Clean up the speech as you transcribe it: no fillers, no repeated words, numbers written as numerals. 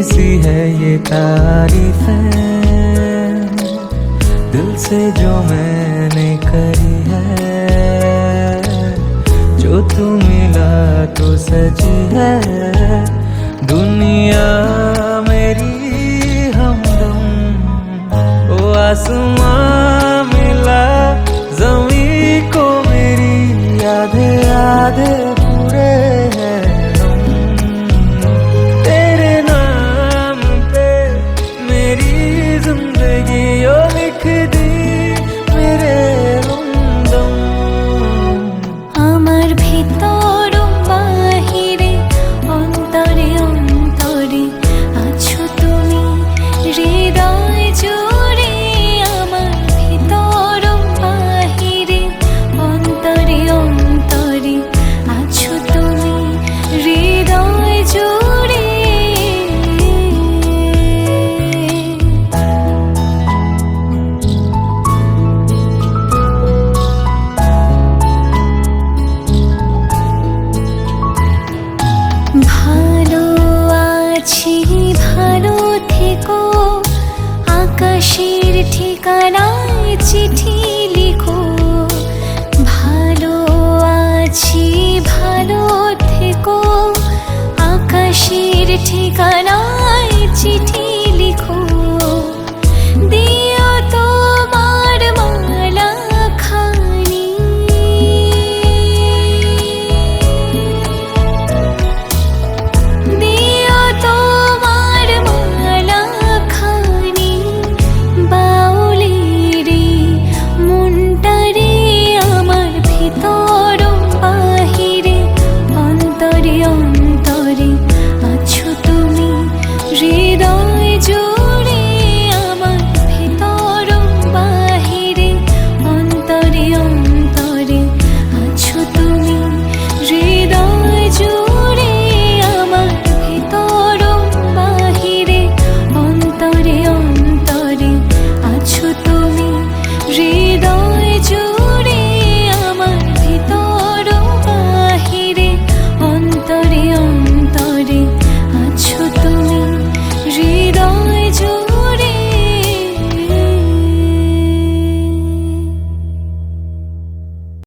सी है ये तारीफें दिल से जो मैंने करी है, जो तू मिला तो सजी है दुनिया मेरी हमदम। ओ आसमां मिला ज़मीं को मेरी, आधे आधे पूरे हैं हम। तेरे नाम पे मेरी जिंदगी ओ लिख दी मेरे हमदम। আমার ভিতর বাহিরে অন্তরে অন্তরে আছো তুমি হৃদয় জুড়ে। আমার ভিতর বাহিরে অন্তরে অন্তরে আছো তুমি হৃদয় জুড়ে। ভালো আছি ভালো থেকো, আকাশের ঠিকানায় চিঠি লিখো। ভালো আছি ভালো থেকো, আকাশের ঠিকানায়